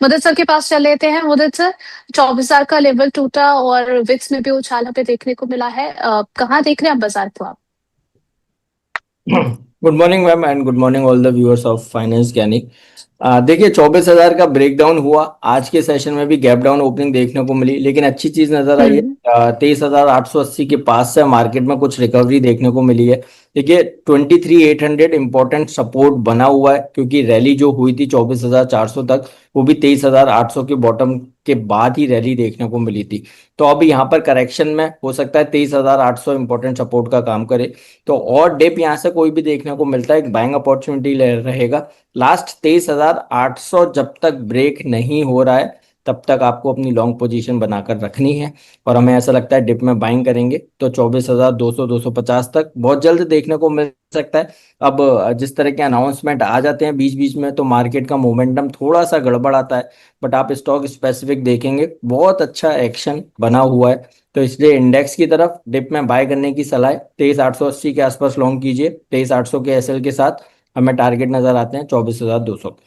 मुदत सर के पास चल लेते हैं। मुदत सर, 24,000 का लेवल टूटा और विक्स में भी उछाल हमें देखने को मिला है। कहाँ देख रहे हैं आप बाजार को आप? Good morning ma'am and good morning all the viewers of finance ज्ञानी। देखिए 24,000 का ब्रेकडाउन हुआ। आज के सेशन में भी गैप डाउन ओपनिंग देखने को मिली, लेकिन अच्छी चीज नजर आई है। हम्म। 23,880 के पास से मार्केट में कुछ रिकवरी देखने को मिली है। देखिए 23,800 इंपॉर्टेंट सपोर्ट बना हुआ है, क्योंकि रैली जो हुई थी 24,400 तक, वो भी 23,800 के बॉटम के बाद ही रैली देखने को मिली थी। तो अब यहाँ पर करेक्शन में हो सकता है 23,800 इंपॉर्टेंट सपोर्ट का काम करे। तो और डिप यहाँ से कोई भी देखने को मिलता है, एक बाइंग अपॉर्चुनिटी रहेगा। लास्ट 23,800 जब तक ब्रेक नहीं हो रहा है, तब तक आपको अपनी लॉन्ग पोजीशन बनाकर रखनी है। और हमें ऐसा लगता है डिप में बाइंग करेंगे तो 24,200 250 तक बहुत जल्द देखने को मिल सकता है। अब जिस तरह के अनाउंसमेंट आ जाते हैं बीच बीच में, तो मार्केट का मोमेंटम थोड़ा सा गड़बड़ आता है। बट आप स्टॉक स्पेसिफिक देखेंगे, बहुत अच्छा एक्शन बना हुआ है। तो इसलिए इंडेक्स की तरफ डिप में बाय करने की सलाह है। 23,880 के आसपास लॉन्ग कीजिए। 23,800 के एसएल के साथ हमें टारगेट नजर आते हैं 24,200।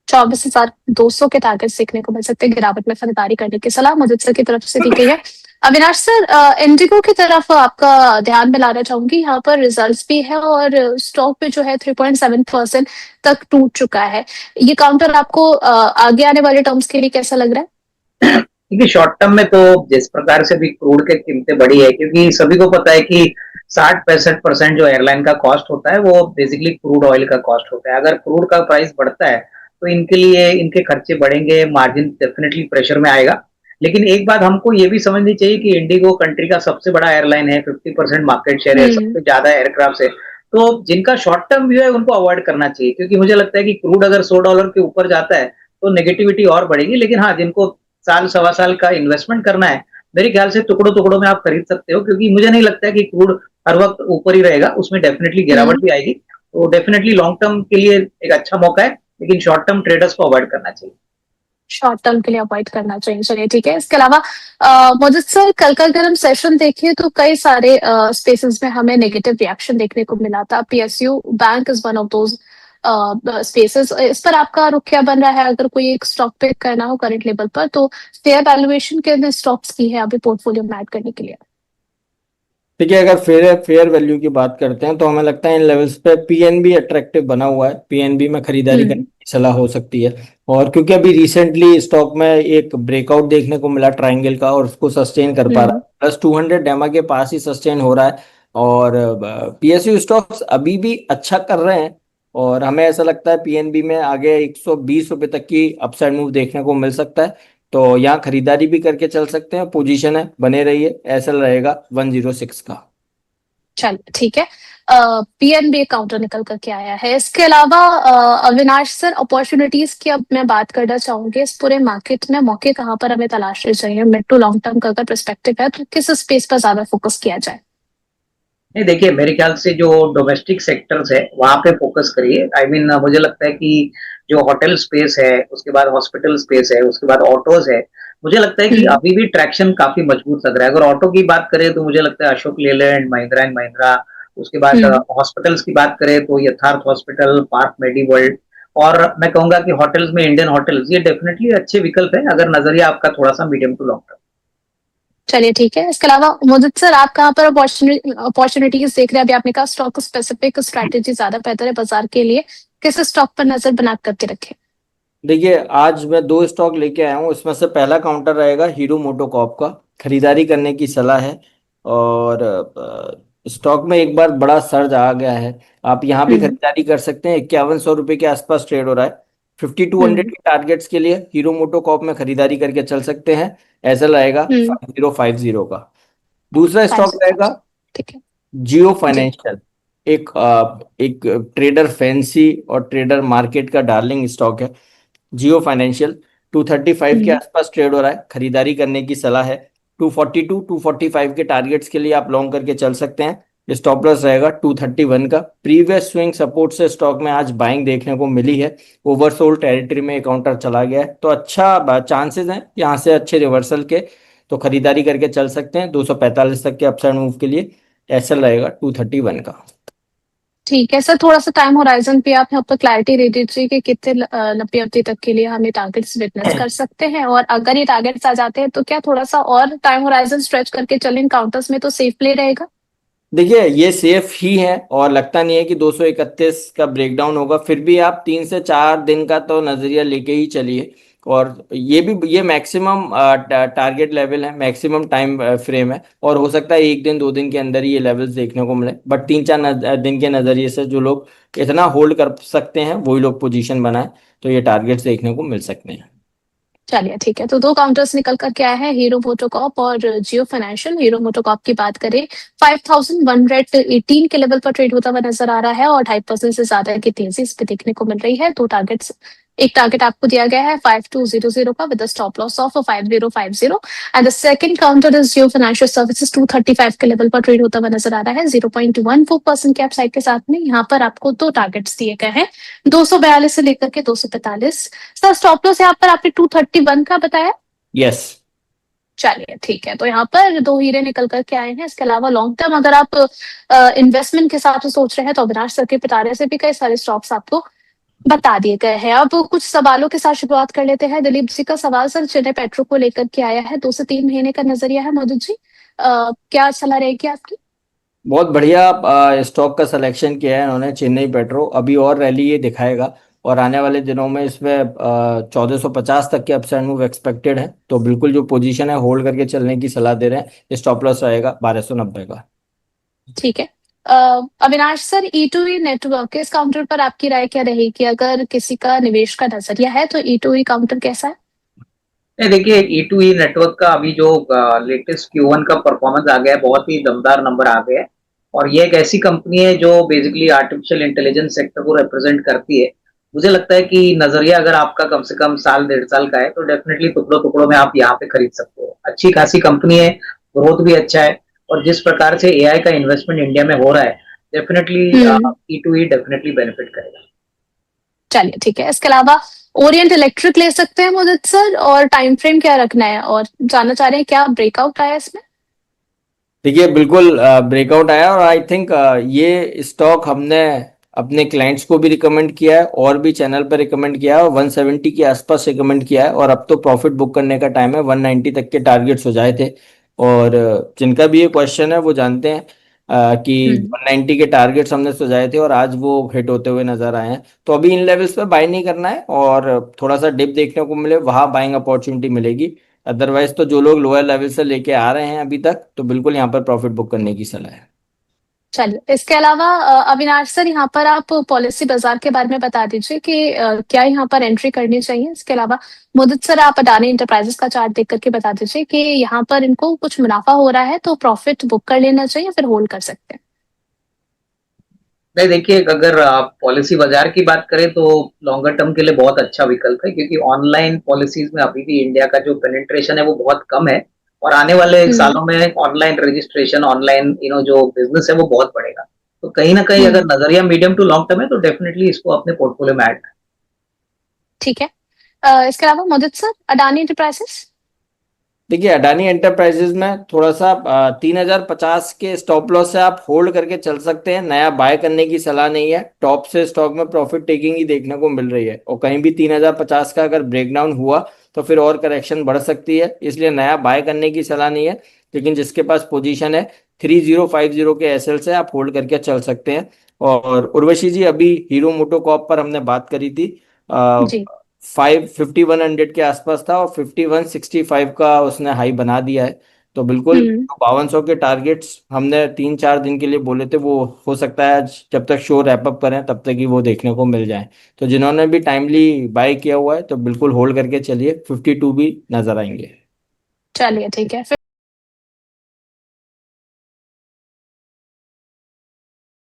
24,200 के टारगेट देखने को मिल सकते हैं। गिरावट में खरीदारी करने की सलाह मुदत सर की तरफ से दी गई है। अविनाश सर, इंडिगो की तरफ आपका ध्यान में लाना चाहूंगी। यहाँ पर रिजल्ट्स भी है और स्टॉक पे जो है 3.7% तक टूट चुका है। ये काउंटर आपको आगे आने वाले टर्म्स के लिए कैसा लग रहा है? देखिए शॉर्ट टर्म में तो जिस प्रकार से भी क्रूड की कीमतें बढ़ी है, क्योंकि सभी को पता है कि 60-65% जो एयरलाइन का कॉस्ट होता है वो बेसिकली क्रूड ऑयल का कॉस्ट होता है। अगर क्रूड का प्राइस बढ़ता है तो इनके लिए इनके खर्चे बढ़ेंगे, मार्जिन डेफिनेटली प्रेशर में आएगा। लेकिन एक बात हमको ये भी समझनी चाहिए कि इंडिगो कंट्री का सबसे बड़ा एयरलाइन है, 50% मार्केट शेयर है, सबसे ज्यादा एयरक्राफ्ट है। तो जिनका शॉर्ट टर्म व्यू है उनको अवॉइड करना चाहिए, क्योंकि मुझे लगता है कि क्रूड अगर $100 के ऊपर जाता है तो नेगेटिविटी और बढ़ेगी। लेकिन हाँ, जिनको साल सवा साल का इन्वेस्टमेंट करना है, मेरे ख्याल से टुकड़ों टुकड़ों में आप खरीद सकते हो, क्योंकि मुझे नहीं लगता है कि क्रूड हर वक्त ऊपर ही रहेगा, उसमें डेफिनेटली गिरावट भी आएगी। तो डेफिनेटली लॉन्ग टर्म के लिए एक अच्छा मौका है, लेकिन शॉर्ट टर्म ट्रेडर्स को अवॉइड करना चाहिए। शॉर्ट टर्म के लिए अवॉइड करना चाहिए। चलिए ठीक है। इसके अलावा मुझे सर कल का अगर हम सेशन देखिए तो कई सारे स्पेसेस में हमें नेगेटिव रिएक्शन देखने को मिला था। PSU bank is one of those spaces. इस पर आपका रुख क्या बन रहा है? अगर कोई एक स्टॉक पिक करना हो करंट लेवल पर, तो फेयर वैल्यूएशन के स्टॉक्स की है अभी पोर्टफोलियो में ऐड करने के लिए? देखिए अगर फेयर वैल्यू की बात करते हैं तो हमें लगता है इन लेवल्स पे पीएनबी अट्रैक्टिव बना हुआ है। पीएनबी में खरीदारी करने की सलाह हो सकती है। और क्योंकि अभी रिसेंटली स्टॉक में एक ब्रेकआउट देखने को मिला ट्रायंगल का, और उसको सस्टेन कर पा रहा है, +200 डेमा के पास ही सस्टेन हो रहा है। और पीएसयू स्टॉक्स अभी भी अच्छा कर रहे हैं। और हमें ऐसा लगता है पीएनबी में आगे 120 रुपए तक की अपसाइड मूव देखने को मिल सकता है। तो यहाँ खरीदारी भी करके चल सकते हैं। पोजीशन है, बने रहिए। एसएल रहेगा 106 का। चलिए ठीक है। पीएनबी काउंटर निकल करके आया है। इसके अलावा अविनाश सर, अपॉर्चुनिटीज की अब मैं बात करना चाहूंगी। इस पूरे मार्केट में मौके कहाँ पर हमें तलाशने चाहिए? मिड टू लॉन्ग टर्म का अगर पर्सपेक्टिव है तो किस स्पेस पर ज्यादा फोकस किया जाए? नहीं, देखिए मेरे ख्याल से जो डोमेस्टिक सेक्टर्स है वहां पे फोकस करिए। आई मीन मुझे लगता है कि जो होटल स्पेस है, उसके बाद हॉस्पिटल स्पेस है, उसके बाद ऑटोज है, मुझे लगता है कि अभी भी ट्रैक्शन काफी मजबूत लग रहा है। अगर ऑटो की बात करें तो मुझे लगता है अशोक लेलैंड, महिंद्रा एंड महिंद्रा। उसके बाद हॉस्पिटल्स की बात करें तो यथार्थ हॉस्पिटल, पार्क मेडिवर्ल्ड। और मैं कहूंगा कि होटल्स में इंडियन होटल्स, ये डेफिनेटली अच्छे विकल्प है अगर नजरिया आपका थोड़ा सा मीडियम टू लॉन्ग टर्म। चलिए ठीक है। इसके अलावा मुदत सर, आप कहाँ पर अपॉर्चुनिटीज देख रहे हैं? अभी आपने कहा स्टॉक स्पेसिफिक स्ट्रैटेजी ज्यादा बेहतर है बाजार के लिए। किस स्टॉक पर नजर बना करके रखें? देखिए आज मैं दो स्टॉक लेके आया हूँ। इसमें से पहला काउंटर रहेगा हीरो मोटोकॉर्प का। खरीदारी करने की सलाह है। और स्टॉक में एक बार बड़ा सर्ज आ गया है। आप यहाँ भी खरीदारी कर सकते हैं। 5,100 रुपये के आसपास ट्रेड हो रहा है। 5,200 के टारगेट्स के लिए हीरो मोटोकॉर्प में खरीदारी करके चल सकते हैं। ऐसा रहेगा 5050 का। दूसरा स्टॉक रहेगा ठीक है जियो जी। फाइनेंशियल। एक ट्रेडर फैंसी और ट्रेडर मार्केट का डार्लिंग स्टॉक है जियो फाइनेंशियल। 235 के आसपास ट्रेड हो रहा है। खरीदारी करने की सलाह है। 242 245 के टारगेट्स के लिए आप लॉन्ग करके चल सकते हैं। स्टॉप लॉस रहेगा 231 का। प्रीवियस स्विंग सपोर्ट से स्टॉक में आज बाइंग देखने को मिली है। ओवरसोल्ड टेरिटरी में काउंटर चला गया है, तो अच्छा चांसेस हैं यहाँ से अच्छे रिवर्सल के। तो खरीदारी करके चल सकते हैं 245 तक के अपसाइड मूव के लिए। एसएल रहेगा 231 का। ठीक है सर, थोड़ा सा टाइम होराइजन पे आप यहाँ पर क्लैरिटी दे दीजिए कि कितने लंबी अवधि तक के लिए हम ये टारगेट्स विटनेस कर सकते हैं, और अगर ये टारगेट्स आ जाते हैं तो क्या थोड़ा सा और टाइम होराइजन स्ट्रेच करके चलें इन काउंटर्स में तो सेफ प्ले रहेगा? देखिए ये सेफ ही है और लगता नहीं है कि 231 का ब्रेकडाउन होगा, फिर भी आप 3 से 4 दिन का तो नजरिया लेके ही चलिए। और ये मैक्सिमम टारगेट लेवल है, मैक्सिमम टाइम फ्रेम है, और हो सकता है 1 दिन 2 दिन के अंदर ही ये लेवल्स देखने को मिले। बट 3 4 दिन के नजरिए से जो लोग इतना होल्ड कर सकते हैं वही लोग पोजीशन बनाए, तो ये टारगेट्स देखने को मिल सकते हैं। चलिए ठीक है, तो दो काउंटर्स निकल कर के आए हैं, हीरो मोटोकॉर्प और जियो फाइनेंशियल। हीरो मोटोकॉर्प की बात करें, 5118 के लेवल पर ट्रेड होता हुआ नजर आ रहा है और 2.5% से ज्यादा की तेजी इस पे देखने को मिल रही है। दो टारगेट्स, एक टारगेट आपको दिया गया है 5200 का with stop loss of 5050, and the second counter is Jio financial services. 235 के लेवल पर ट्रेड होता हुआ नजर आ रहा है, 0.14% के अपसाइड के साथ में। यहाँ पर आपको दो टारगेट्स दिए गए हैं, 242 से लेकर के 245। सर स्टॉप लॉस यहाँ पर आपने 231 का बताया? यस। चलिए ठीक है, तो यहाँ पर दो हीरे निकल करके आए हैं। इसके अलावा लॉन्ग टर्म अगर आप इन्वेस्टमेंट के हिसाब से सोच रहे हैं तो अविनाश सर के पिटारे से भी कई सारे स्टॉक्स आपको बता दिए गए हैं। अब कुछ सवालों के साथ शुरुआत कर लेते हैं। दिलीप जी का सवाल सर चेन्नई पेट्रो को लेकर के आया है, 2 से 3 महीने का नजरिया है। मोदी जी क्या सलाह रहेगी आपकी? बहुत बढ़िया स्टॉक का सिलेक्शन किया है उन्होंने, चेन्नई पेट्रो अभी और रैली ये दिखाएगा, और आने वाले दिनों में इसमें 1450 तक के अपसाइड मूव एक्सपेक्टेड है। तो बिल्कुल जो पोजीशन है होल्ड करके चलने की सलाह दे रहे हैं। स्टॉप लॉस रहेगा 1290 का। ठीक है। अविनाश सर, E2E नेटवर्क, इस काउंटर पर आपकी राय क्या रहेगी? अगर किसी का निवेश का नजरिया है तो E2E काउंटर कैसा है? नहीं देखिए, E2E नेटवर्क का अभी जो लेटेस्ट Q1 का परफॉर्मेंस आ गया है, बहुत ही दमदार नंबर आ गए हैं। और ये एक ऐसी कंपनी है जो बेसिकली आर्टिफिशियल इंटेलिजेंस सेक्टर को रिप्रेजेंट करती है। मुझे लगता है कि नजरिया अगर आपका कम से कम साल 1.5 साल का है तो डेफिनेटली टुकड़ों टुकड़ों में आप यहाँ पे खरीद सकते हो। अच्छी खासी कंपनी है, ग्रोथ भी अच्छा है, और जिस प्रकार से AI का इन्वेस्टमेंट इंडिया में हो रहा है, डेफिनेटली E2E डेफिनेटली बेनिफिट करेगा। चलिए ठीक है, इसके अलावा ओरिएंट इलेक्ट्रिक ले सकते हैं मुदित सर, और टाइम फ्रेम क्या रखना है, और जानना चाह रहे हैं क्या ब्रेकआउट आया इसमें? देखिए बिल्कुल ब्रेकआउट आया, और आई थिंक ये स्टॉक हमने अपने क्लाइंट्स को भी रिकमेंड किया है और भी चैनल पर रिकमेंड किया है, और 170 के आसपास रिकमेंड किया है। और अब तो प्रॉफिट बुक करने का टाइम है, 190 तक के टारगेट्स हो जाए थे। और जिनका भी ये क्वेश्चन है वो जानते हैं कि 190 के टारगेट्स हमने सुझाए थे और आज वो हिट होते हुए नजर आए हैं। तो अभी इन लेवल्स पे बाय नहीं करना है, और थोड़ा सा डिप देखने को मिले वहां बाइंग अपॉर्चुनिटी मिलेगी। अदरवाइज तो जो लोग लोअर लेवल से लेके आ रहे हैं अभी तक, तो बिल्कुल यहाँ पर प्रॉफिट बुक करने की सलाह है। चलिए, इसके अलावा अविनाश सर, यहाँ पर आप पॉलिसी बाजार के बारे में बता दीजिए कि क्या यहाँ पर एंट्री करनी चाहिए। इसके अलावा मुदित सर, आप अडानी इंटरप्राइजेस का चार्ट देख करके बता दीजिए कि यहाँ पर इनको कुछ मुनाफा हो रहा है तो प्रॉफिट बुक कर लेना चाहिए, फिर होल्ड कर सकते हैं। नहीं देखिए, अगर आप पॉलिसी बाजार की बात करें तो लॉन्गर टर्म के लिए बहुत अच्छा विकल्प है, क्योंकि ऑनलाइन पॉलिसीज में अभी भी इंडिया का जो पेनिट्रेशन है वो बहुत कम है, और आने वाले सालों में ऑनलाइन रजिस्ट्रेशन, ऑनलाइन जो बिजनेस है वो बहुत बढ़ेगा। तो कहीं ना कहीं अगर नजरिया मीडियम टू लॉन्ग टर्म है तो डेफिनेटली इसको अपने पोर्टफोलियो में ऐड। ठीक है। इसके अलावा मुदित सर, अडानी इंटरप्राइजेस। देखिए अडानी एंटरप्राइजेज में थोड़ा सा 3050 के स्टॉप लॉस से आप होल्ड करके चल सकते हैं, नया बाय करने की सलाह नहीं है। टॉप से स्टॉक में प्रॉफिट टेकिंग ही देखने को मिल रही है, और कहीं भी 3050 का अगर ब्रेकडाउन हुआ तो फिर और करेक्शन बढ़ सकती है, इसलिए नया बाय करने की सलाह नहीं है। लेकिन जिसके पास पोजीशन है 3050 के एसएल से आप होल्ड करके चल सकते हैं। और उर्वशी जी, अभी हीरो मोटोकॉर्प पर हमने बात करी थी, जी। 5100 के आसपास था और 5165 का उसने हाई बना दिया है। तो बिल्कुल 5200 के टारगेट्स हमने 3 4 दिन के लिए बोले थे, वो हो सकता है आज जब तक शो रैप अप करें तब तक ही वो देखने को मिल जाए। तो जिन्होंने भी टाइमली बाय किया हुआ है तो बिल्कुल होल्ड करके चलिए, 52 भी नजर आएंगे। चलिए ठीक है।